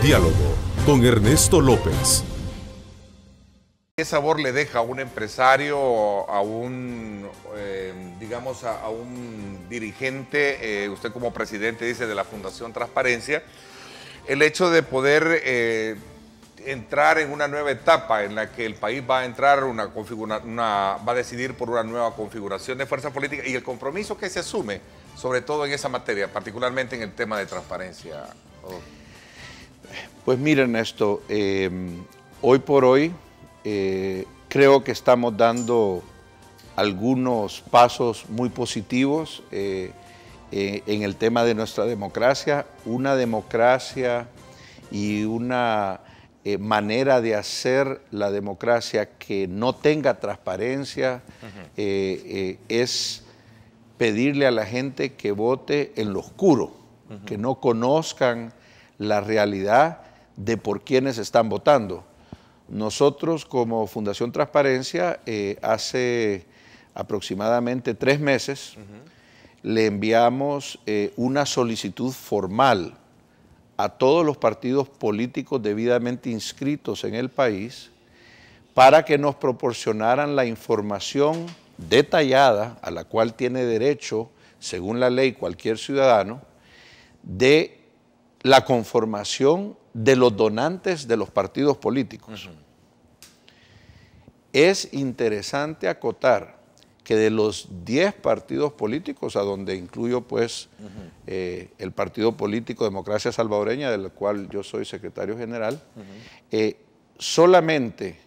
Diálogo con Ernesto López. ¿Qué sabor le deja a un empresario, a un, digamos, a un dirigente, usted como presidente dice de la Fundación Transparencia, el hecho de poder entrar en una nueva etapa en la que el país va a entrar, va a decidir por una nueva configuración de fuerza política y el compromiso que se asume, sobre todo en esa materia, particularmente en el tema de transparencia? Pues mire, Ernesto, hoy por hoy creo que estamos dando algunos pasos muy positivos en el tema de nuestra democracia, una democracia y una manera de hacer la democracia que no tenga transparencia, es pedirle a la gente que vote en lo oscuro, que no conozcan la realidad de por quiénes están votando. Nosotros como Fundación Transparencia hace aproximadamente 3 meses le enviamos una solicitud formal a todos los partidos políticos debidamente inscritos en el país para que nos proporcionaran la información detallada a la cual tiene derecho, según la ley, cualquier ciudadano, de la conformación de los donantes de los partidos políticos. Es interesante acotar que de los 10 partidos políticos, a donde incluyo pues el partido político Democracia Salvadoreña, del cual yo soy secretario general, solamente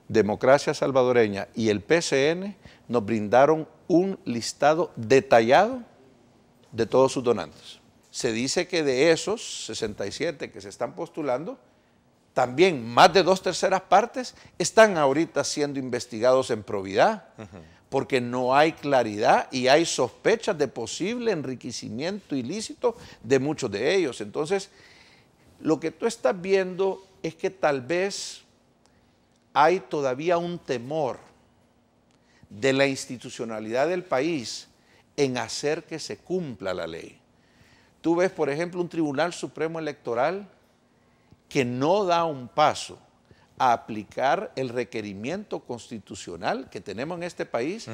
Democracia Salvadoreña y el PCN nos brindaron un listado detallado de todos sus donantes. Se dice que de esos 67 que se están postulando, también más de 2/3 partes están ahorita siendo investigados en probidad, porque no hay claridad y hay sospechas de posible enriquecimiento ilícito de muchos de ellos. Entonces, lo que tú estás viendo es que tal vez hay todavía un temor de la institucionalidad del país en hacer que se cumpla la ley. Tú ves, por ejemplo, un Tribunal Supremo Electoral que no da un paso a aplicar el requerimiento constitucional que tenemos en este país,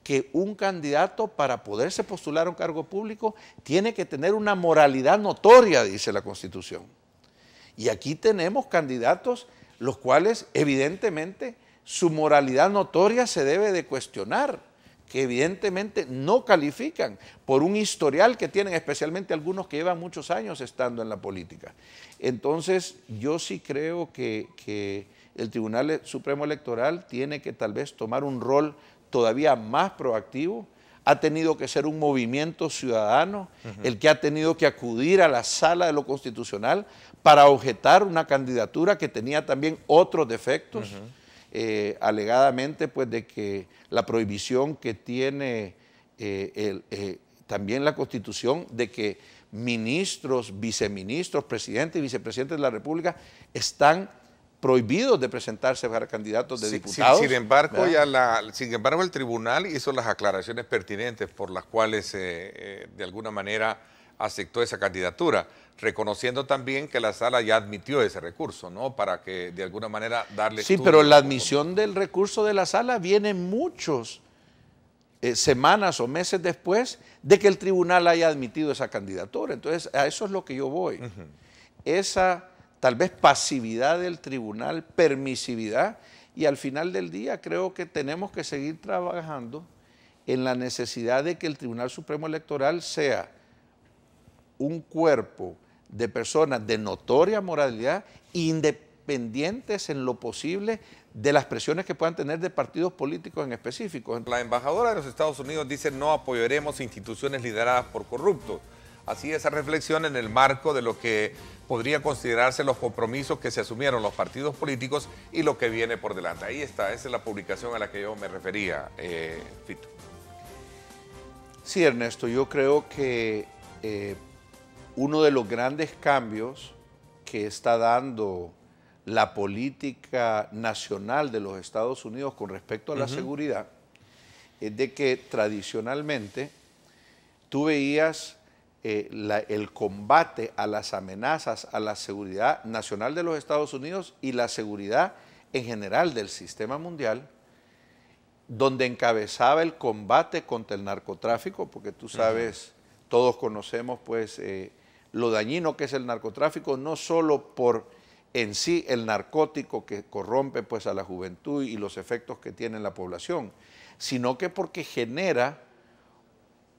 que un candidato para poderse postular a un cargo público tiene que tener una moralidad notoria, dice la Constitución. Y aquí tenemos candidatos los cuales evidentemente su moralidad notoria se debe de cuestionar, que evidentemente no califican por un historial que tienen, especialmente algunos que llevan muchos años estando en la política. Entonces, yo sí creo que el Tribunal Supremo Electoral tiene que tal vez tomar un rol todavía más proactivo. Ha tenido que ser un movimiento ciudadano el que ha tenido que acudir a la sala de lo constitucional para objetar una candidatura que tenía también otros defectos. Alegadamente pues de que la prohibición que tiene también la Constitución de que ministros, viceministros, presidentes y vicepresidentes de la República están prohibidos de presentarse para candidatos de diputados. Sin embargo, el tribunal hizo las aclaraciones pertinentes por las cuales de alguna manera aceptó esa candidatura, reconociendo también que la sala ya admitió ese recurso, ¿no? Para que de alguna manera darle Sí, pero la admisión del recurso de la sala viene muchos semanas o meses después de que el tribunal haya admitido esa candidatura. Entonces, a eso es lo que yo voy. Esa tal vez pasividad del tribunal, permisividad, y al final del día creo que tenemos que seguir trabajando en la necesidad de que el Tribunal Supremo Electoral sea un cuerpo de personas de notoria moralidad, independientes en lo posible de las presiones que puedan tener de partidos políticos en específico. La embajadora de los Estados Unidos dice: no apoyaremos instituciones lideradas por corruptos. Así esa reflexión en el marco de lo que podría considerarse los compromisos que se asumieron los partidos políticos y lo que viene por delante. Ahí está, esa es la publicación a la que yo me refería, Fito. Sí, Ernesto, yo creo que uno de los grandes cambios que está dando la política nacional de los Estados Unidos con respecto a la seguridad es de que tradicionalmente tú veías el combate a las amenazas a la seguridad nacional de los Estados Unidos y la seguridad en general del sistema mundial, donde encabezaba el combate contra el narcotráfico, porque tú sabes, todos conocemos pues lo dañino que es el narcotráfico, no solo por en sí el narcótico que corrompe pues a la juventud y los efectos que tiene en la población, sino que porque genera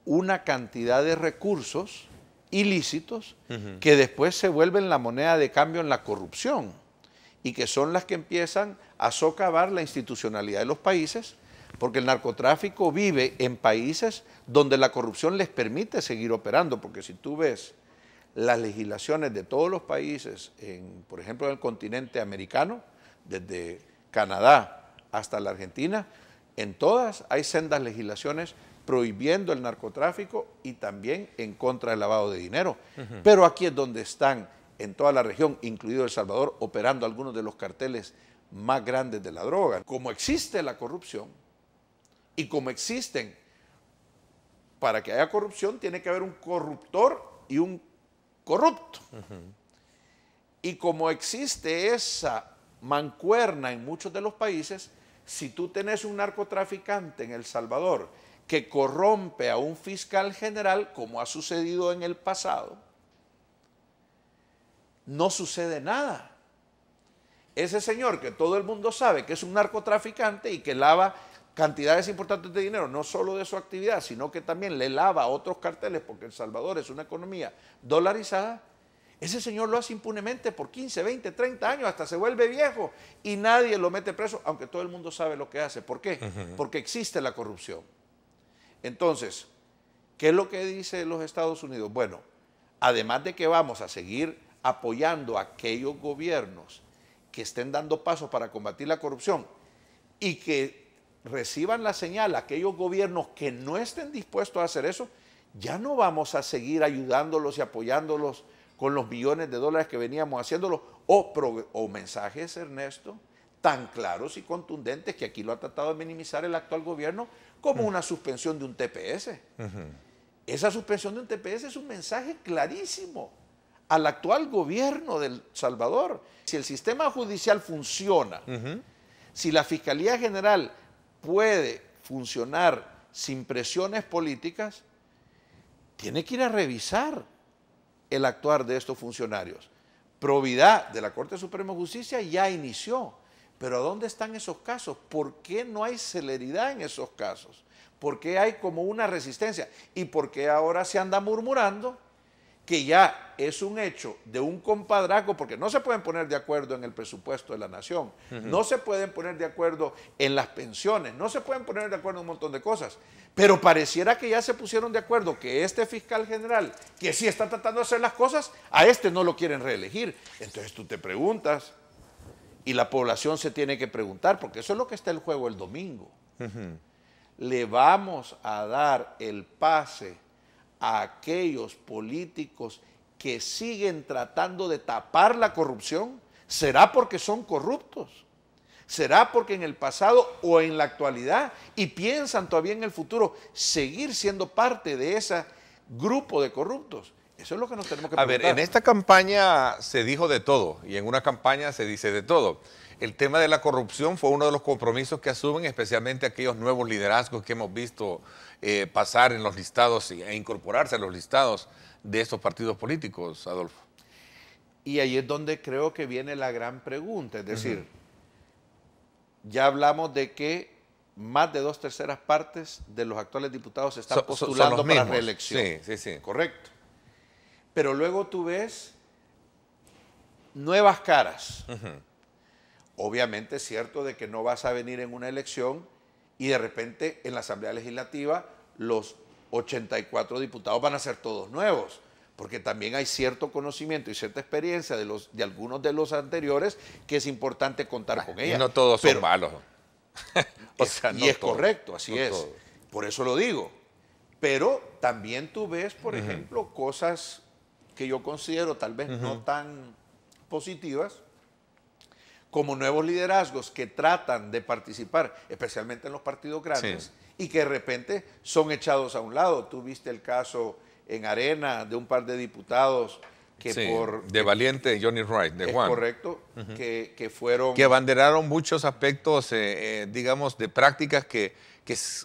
una cantidad de recursos ilícitos que después se vuelven la moneda de cambio en la corrupción y que son las que empiezan a socavar la institucionalidad de los países, porque el narcotráfico vive en países donde la corrupción les permite seguir operando, porque si tú ves las legislaciones de todos los países, por ejemplo en el continente americano, desde Canadá hasta la Argentina, en todas hay sendas legislaciones prohibiendo el narcotráfico y también en contra del lavado de dinero. Pero aquí es donde están en toda la región, incluido El Salvador, operando algunos de los carteles más grandes de la droga. Como existe la corrupción y como existen, para que haya corrupción tiene que haber un corruptor y un corrupto. Y como existe esa mancuerna en muchos de los países, si tú tenés un narcotraficante en El Salvador que corrompe a un fiscal general, como ha sucedido en el pasado, no sucede nada. Ese señor que todo el mundo sabe que es un narcotraficante y que lava cantidades importantes de dinero, no solo de su actividad, sino que también le lava a otros carteles, porque El Salvador es una economía dolarizada, ese señor lo hace impunemente por 15, 20, 30 años, hasta se vuelve viejo y nadie lo mete preso, aunque todo el mundo sabe lo que hace. ¿Por qué? Porque existe la corrupción. Entonces, ¿qué es lo que dice los Estados Unidos? Bueno, además de que vamos a seguir apoyando a aquellos gobiernos que estén dando pasos para combatir la corrupción y que reciban la señal a aquellos gobiernos que no estén dispuestos a hacer eso, ya no vamos a seguir ayudándolos y apoyándolos con los millones de dólares que veníamos haciéndolo, o mensajes, Ernesto, tan claros y contundentes que aquí lo ha tratado de minimizar el actual gobierno, como una suspensión de un TPS. Esa suspensión de un TPS es un mensaje clarísimo al actual gobierno de El Salvador. Si el sistema judicial funciona, si la Fiscalía General puede funcionar sin presiones políticas, tiene que ir a revisar el actuar de estos funcionarios. Probidad de la Corte Suprema de Justicia ya inició, pero ¿dónde están esos casos? ¿Por qué no hay celeridad en esos casos? ¿Por qué hay como una resistencia? ¿Y por qué ahora se anda murmurando que ya es un hecho de un compadrazgo? Porque no se pueden poner de acuerdo en el presupuesto de la nación, no se pueden poner de acuerdo en las pensiones, no se pueden poner de acuerdo en un montón de cosas, pero pareciera que ya se pusieron de acuerdo que este fiscal general, que sí está tratando de hacer las cosas, a este no lo quieren reelegir. Entonces tú te preguntas, y la población se tiene que preguntar, porque eso es lo que está en juego el domingo. ¿Le vamos a dar el pase a aquellos políticos que siguen tratando de tapar la corrupción? ¿Será porque son corruptos? ¿Será porque en el pasado o en la actualidad y piensan todavía en el futuro seguir siendo parte de ese grupo de corruptos? Eso es lo que nos tenemos que preguntar. A ver, en esta campaña se dijo de todo y en una campaña se dice de todo. El tema de la corrupción fue uno de los compromisos que asumen especialmente aquellos nuevos liderazgos que hemos visto pasar en los listados e incorporarse a los listados de estos partidos políticos, Adolfo. Y ahí es donde creo que viene la gran pregunta, es decir, ya hablamos de que más de 2/3 partes de los actuales diputados se están postulando para reelección. Sí. Correcto. Pero luego tú ves nuevas caras. Obviamente es cierto de que no vas a venir en una elección y de repente en la Asamblea Legislativa los 84 diputados van a ser todos nuevos, porque también hay cierto conocimiento y cierta experiencia de algunos de los anteriores que es importante contar con ella. Y no todos son malos. Es correcto, así es. Todos. Por eso lo digo. Pero también tú ves, por ejemplo, cosas que yo considero tal vez no tan positivas, como nuevos liderazgos que tratan de participar, especialmente en los partidos grandes, y que de repente son echados a un lado. Tú viste el caso en arena de un par de diputados que Sí, por... de Valiente, Johnny Wright, de es Juan. correcto, que fueron... Que abanderaron muchos aspectos, digamos, de prácticas que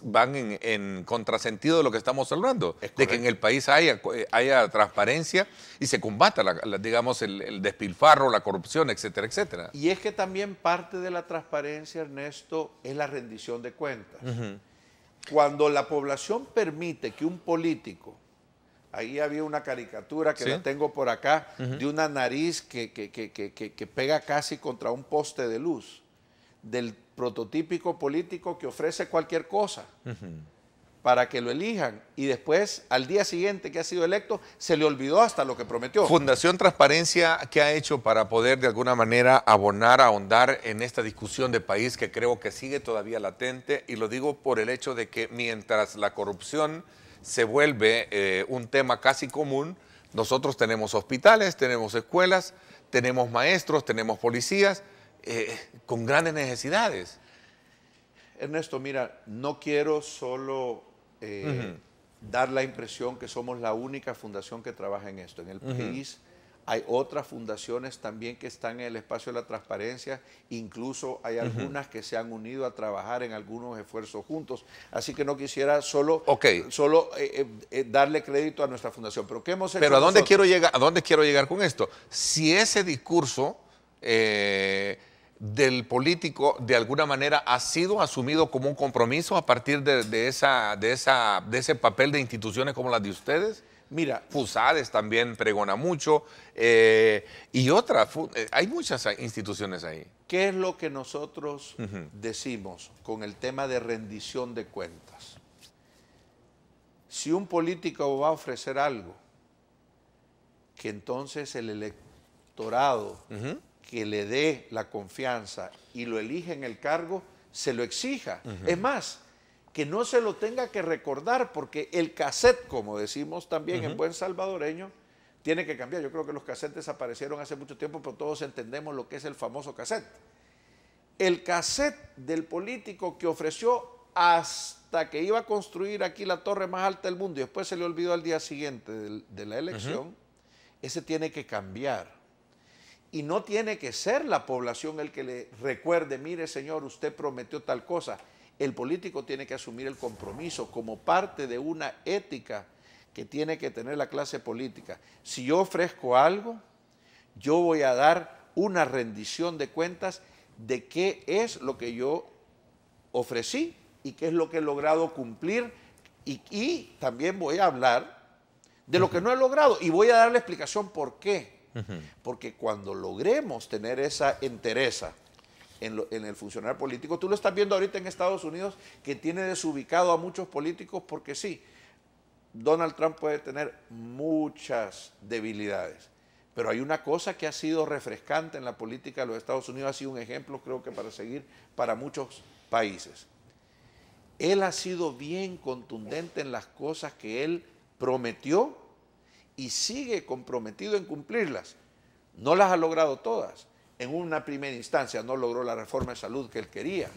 van en contrasentido de lo que estamos hablando, de que en el país haya transparencia y se combata, digamos, el despilfarro, la corrupción, etcétera, etcétera. Y es que también parte de la transparencia, Ernesto, es la rendición de cuentas. Cuando la población permite que un político, ahí había una caricatura que ¿Sí? la tengo por acá, de una nariz que pega casi contra un poste de luz, del prototípico político que ofrece cualquier cosa para que lo elijan y después, al día siguiente que ha sido electo, se le olvidó hasta lo que prometió. Fundación Transparencia, ¿qué ha hecho para poder de alguna manera ahondar en esta discusión de país que creo que sigue todavía latente? Y lo digo por el hecho de que mientras la corrupción se vuelve un tema casi común, nosotros tenemos hospitales, tenemos escuelas, tenemos maestros, tenemos policías con grandes necesidades. Ernesto, mira, no quiero solo dar la impresión que somos la única fundación que trabaja en esto. En el país hay otras fundaciones también que están en el espacio de la transparencia, incluso hay algunas que se han unido a trabajar en algunos esfuerzos juntos, así que no quisiera solo darle crédito a nuestra fundación. Pero ¿qué hemos hecho Pero ¿a dónde nosotros? quiero llegar con esto? Si ese discurso del político de alguna manera ha sido asumido como un compromiso a partir de ese papel de instituciones como las de ustedes. Mira, FUSADES también pregona mucho y otras, hay muchas instituciones ahí. ¿qué es lo que nosotros decimos con el tema de rendición de cuentas? Si un político va a ofrecer algo, que entonces el electorado que le dé la confianza y lo elige en el cargo, se lo exija. Es más, que no se lo tenga que recordar, porque el cassette, como decimos también en buen salvadoreño, tiene que cambiar. Yo creo que los cassettes desaparecieron hace mucho tiempo, pero todos entendemos lo que es el famoso cassette. El cassette del político que ofreció hasta que iba a construir aquí la torre más alta del mundo y después se le olvidó al día siguiente de la elección, ese tiene que cambiar. Y no tiene que ser la población el que le recuerde, mire señor, usted prometió tal cosa. El político tiene que asumir el compromiso como parte de una ética que tiene que tener la clase política. Si yo ofrezco algo, yo voy a dar una rendición de cuentas de qué es lo que yo ofrecí y qué es lo que he logrado cumplir y también voy a hablar de lo que no he logrado y voy a dar la explicación por qué. Porque cuando logremos tener esa entereza en el funcionario político, tú lo estás viendo ahorita en Estados Unidos, que tiene desubicado a muchos políticos porque sí, Donald Trump puede tener muchas debilidades, pero hay una cosa que ha sido refrescante en la política de los Estados Unidos, ha sido un ejemplo creo que para seguir para muchos países. Él ha sido bien contundente en las cosas que él prometió y sigue comprometido en cumplirlas. No las ha logrado todas. En una primera instancia no logró la reforma de salud que él quería.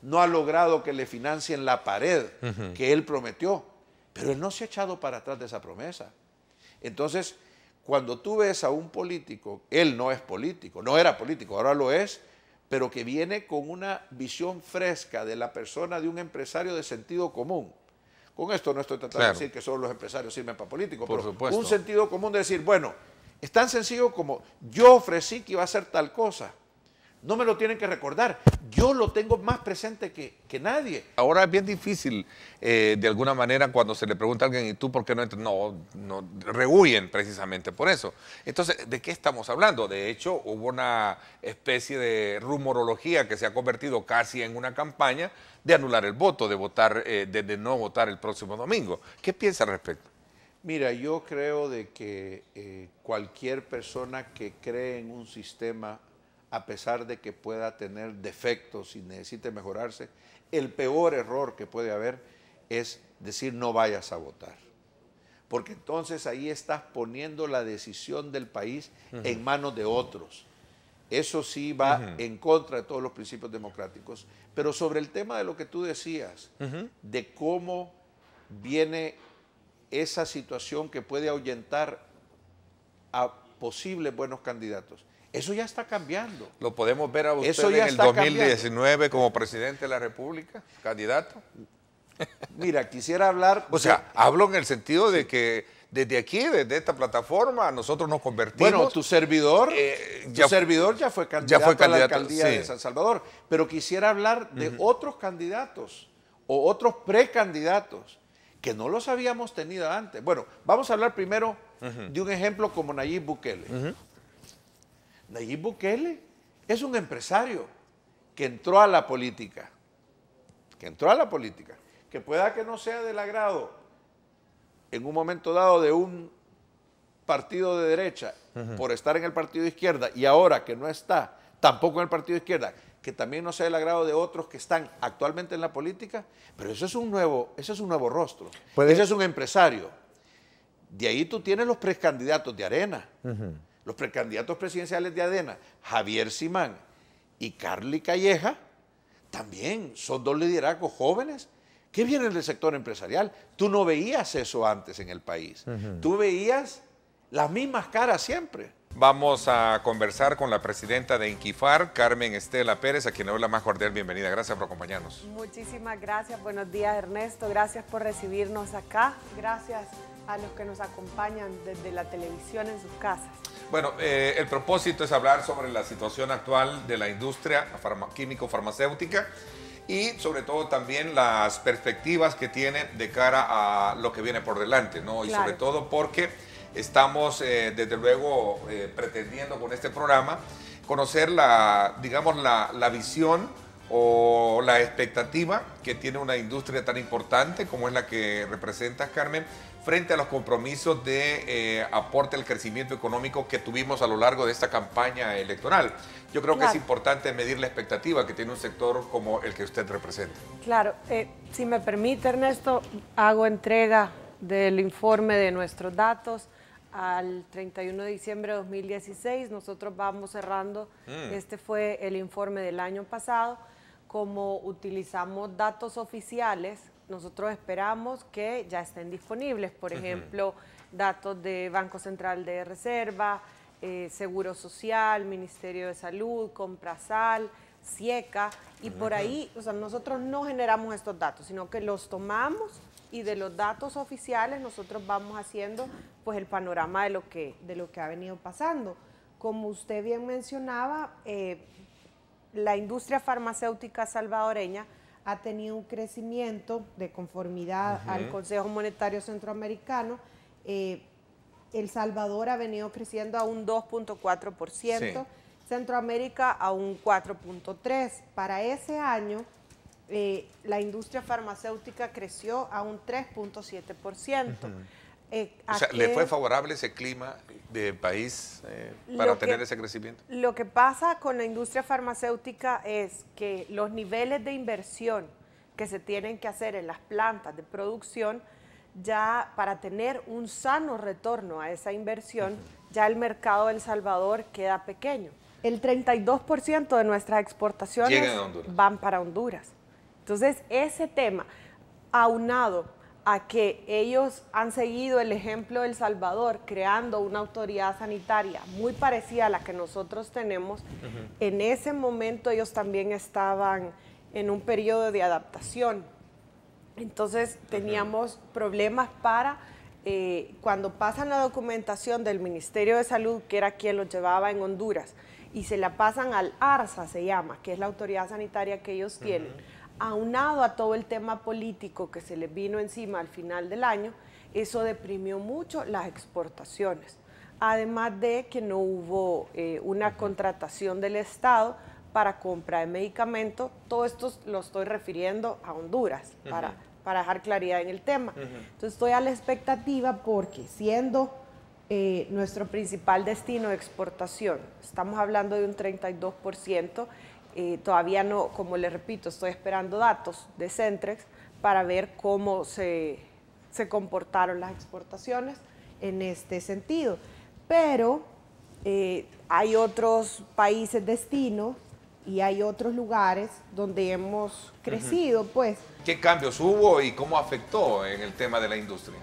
No ha logrado que le financien la pared que él prometió. Pero él no se ha echado para atrás de esa promesa. Entonces, cuando tú ves a un político, él no es político, no era político, ahora lo es, pero que viene con una visión fresca de la persona de un empresario de sentido común. Con esto no estoy tratando de decir que solo los empresarios sirven para políticos, Por pero supuesto. un sentido común de decir, bueno, es tan sencillo como yo ofrecí que iba a hacer tal cosa. No me lo tienen que recordar. Yo lo tengo más presente que nadie. Ahora es bien difícil, de alguna manera, cuando se le pregunta a alguien, ¿y tú por qué no entras? No, rehuyen precisamente por eso. Entonces, ¿de qué estamos hablando? De hecho, hubo una especie de rumorología que se ha convertido casi en una campaña de anular el voto, de votar, de no votar el próximo domingo. ¿Qué piensa al respecto? Mira, yo creo de que cualquier persona que cree en un sistema, a pesar de que pueda tener defectos y necesite mejorarse, el peor error que puede haber es decir no vayas a votar. Porque entonces ahí estás poniendo la decisión del país en manos de otros. Eso sí va en contra de todos los principios democráticos. Pero sobre el tema de lo que tú decías, de cómo viene esa situación que puede ahuyentar a posibles buenos candidatos. Eso ya está cambiando. ¿Lo podemos ver a usted Eso en ya el está 2019 como presidente de la República, candidato? Mira, quisiera hablar... O sea, hablo en el sentido de que desde aquí, desde esta plataforma, nosotros nos convertimos... Bueno, tu servidor ya fue candidato a la alcaldía de San Salvador, pero quisiera hablar de otros candidatos o otros precandidatos que no los habíamos tenido antes. Bueno, vamos a hablar primero de un ejemplo como Nayib Bukele. Nayib Bukele es un empresario que entró a la política, que pueda que no sea del agrado en un momento dado de un partido de derecha por estar en el partido de izquierda y ahora que no está tampoco en el partido de izquierda, que también no sea del agrado de otros que están actualmente en la política, pero eso es un nuevo rostro, ese es un empresario. De ahí tú tienes los precandidatos de Arena, los precandidatos presidenciales de Arena, Javier Simán y Carly Calleja, también son dos liderazgos jóvenes que vienen del sector empresarial. Tú no veías eso antes en el país. Tú veías las mismas caras siempre. Vamos a conversar con la presidenta de Inquifar, Carmen Estela Pérez, a quien le doy la más cordial bienvenida. Gracias por acompañarnos. Muchísimas gracias. Buenos días, Ernesto. Gracias por recibirnos acá. Gracias a los que nos acompañan desde la televisión en sus casas. Bueno, el propósito es hablar sobre la situación actual de la industria químico-farmacéutica y sobre todo también las perspectivas que tiene de cara a lo que viene por delante, ¿no? Y claro, sobre todo porque estamos, desde luego, pretendiendo con este programa conocer digamos, la visión o la expectativa que tiene una industria tan importante como es la que representas, Carmen, frente a los compromisos de aporte al crecimiento económico que tuvimos a lo largo de esta campaña electoral. Yo creo que es importante medir la expectativa que tiene un sector como el que usted representa. Claro, si me permite, Ernesto, hago entrega del informe de nuestros datos al 31 de diciembre de 2016. Nosotros vamos cerrando, este fue el informe del año pasado. Como utilizamos datos oficiales, nosotros esperamos que ya estén disponibles, por ejemplo, datos de Banco Central de Reserva, Seguro Social, Ministerio de Salud, Comprasal, SIECA, y por ahí, o sea, nosotros no generamos estos datos, sino que los tomamos y de los datos oficiales nosotros vamos haciendo pues el panorama de lo que ha venido pasando. Como usted bien mencionaba, la industria farmacéutica salvadoreña ha tenido un crecimiento de conformidad al Consejo Monetario Centroamericano. El Salvador ha venido creciendo a un 2.4%, Centroamérica a un 4.3%. Para ese año, la industria farmacéutica creció a un 3.7%. O sea, ¿le fue favorable ese clima del país para tener ese crecimiento? Lo que pasa con la industria farmacéutica es que los niveles de inversión que se tienen que hacer en las plantas de producción, ya para tener un sano retorno a esa inversión, ya el mercado de El Salvador queda pequeño. El 32% de nuestras exportaciones van para Honduras. Entonces, ese tema, aunado a que ellos han seguido el ejemplo de El Salvador, creando una autoridad sanitaria muy parecida a la que nosotros tenemos, en ese momento ellos también estaban en un periodo de adaptación. Entonces teníamos problemas para, cuando pasan la documentación del Ministerio de Salud, que era quien lo llevaba en Honduras, y se la pasan al ARSA, se llama, que es la autoridad sanitaria que ellos tienen, aunado a todo el tema político que se les vino encima al final del año, eso deprimió mucho las exportaciones. Además de que no hubo una contratación del Estado para compra de medicamentos. Todo esto lo estoy refiriendo a Honduras, para dejar claridad en el tema. Entonces estoy a la expectativa porque siendo nuestro principal destino de exportación, estamos hablando de un 32%, todavía no, como les repito, estoy esperando datos de Centrex para ver cómo se comportaron las exportaciones en este sentido. Pero hay otros países destinos y hay otros lugares donde hemos crecido, pues. ¿Qué cambios hubo y cómo afectó en el tema de la industria?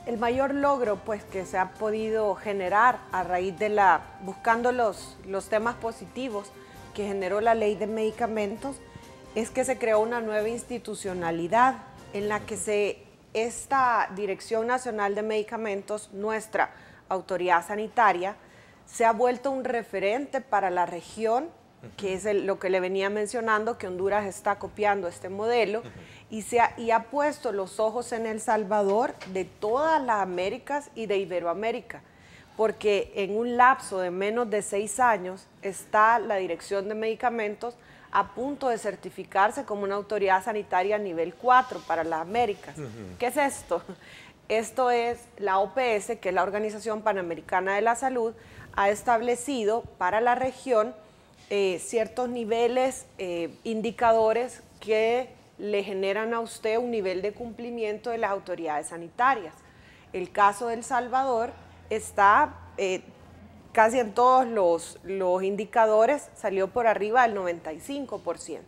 El mayor logro pues, que se ha podido generar a raíz de buscando los temas positivos que generó la ley de medicamentos es que se creó una nueva institucionalidad en la que esta Dirección Nacional de Medicamentos, nuestra autoridad sanitaria, se ha vuelto un referente para la región, que es lo que le venía mencionando, que Honduras está copiando este modelo, y ha puesto los ojos en El Salvador de todas las Américas y de Iberoamérica, porque en un lapso de menos de 6 años está la Dirección de Medicamentos a punto de certificarse como una autoridad sanitaria nivel 4 para las Américas. ¿Qué es esto? Esto es la OPS, que es la Organización Panamericana de la Salud, ha establecido para la región ciertos niveles, indicadores que le generan a usted un nivel de cumplimiento de las autoridades sanitarias. El caso de El Salvador está casi en todos los indicadores, salió por arriba del 95%.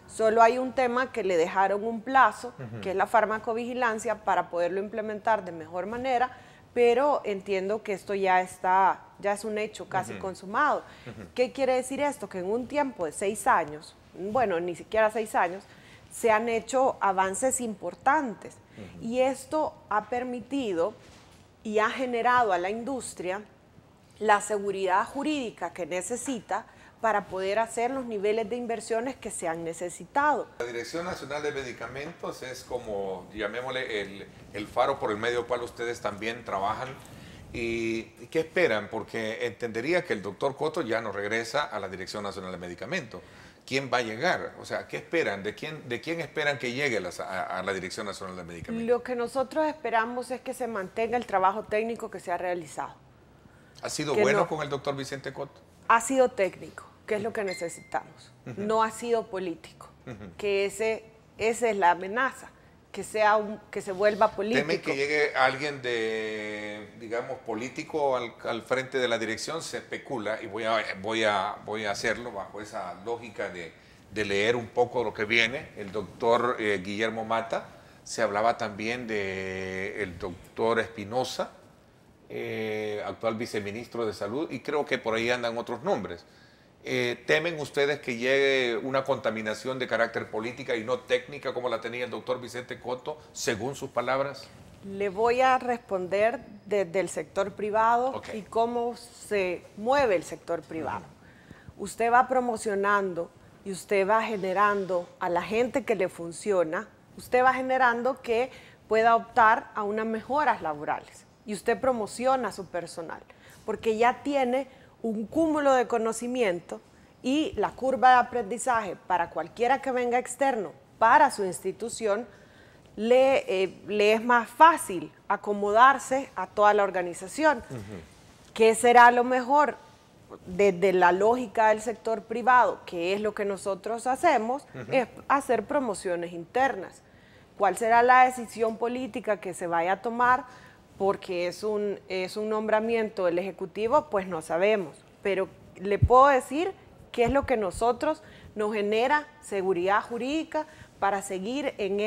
Solo hay un tema que le dejaron un plazo, que es la farmacovigilancia, para poderlo implementar de mejor manera, pero entiendo que esto ya es un hecho casi consumado. ¿Qué quiere decir esto? Que en un tiempo de 6 años, bueno, ni siquiera 6 años, se han hecho avances importantes. Y esto ha permitido y ha generado a la industria la seguridad jurídica que necesita para poder hacer los niveles de inversiones que se han necesitado. La Dirección Nacional de Medicamentos es como, llamémosle, el faro por el medio del cual ustedes también trabajan. ¿Y qué esperan? Porque entendería que el doctor Cotto ya no regresa a la Dirección Nacional de Medicamentos. ¿Quién va a llegar? O sea, ¿qué esperan? ¿De quién esperan que llegue a la Dirección Nacional de Medicamentos? Lo que nosotros esperamos es que se mantenga el trabajo técnico que se ha realizado. ¿Ha sido bueno con el doctor Vicente Cotto? Ha sido técnico, que es lo que necesitamos. No ha sido político, que esa es la amenaza, que se vuelva político. ¿Teme que llegue alguien digamos, político al frente de la dirección? Se especula, y voy a hacerlo bajo esa lógica de leer un poco lo que viene. El doctor Guillermo Mata, se hablaba también del doctor Espinosa, actual viceministro de Salud, y creo que por ahí andan otros nombres. ¿Temen ustedes que llegue una contaminación de carácter política y no técnica como la tenía el doctor Vicente Cotto, según sus palabras? Le voy a responder desde el sector privado y cómo se mueve el sector privado. Usted va promocionando y usted va generando a la gente que le funciona, usted va generando que pueda optar a unas mejoras laborales. Y usted promociona a su personal, porque ya tiene un cúmulo de conocimiento y la curva de aprendizaje para cualquiera que venga externo para su institución le es más fácil acomodarse a toda la organización. ¿Qué será lo mejor? Desde la lógica del sector privado, que es lo que nosotros hacemos, es hacer promociones internas. ¿Cuál será la decisión política que se vaya a tomar? Porque es un nombramiento del Ejecutivo, pues no sabemos. Pero le puedo decir qué es lo que nosotros nos genera seguridad jurídica para seguir en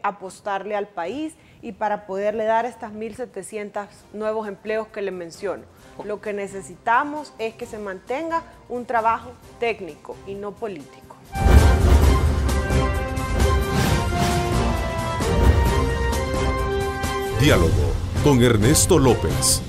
apostarle al país y para poderle dar estas 1.700 nuevos empleos que le menciono. Lo que necesitamos es que se mantenga un trabajo técnico y no político. Diálogo con Ernesto López.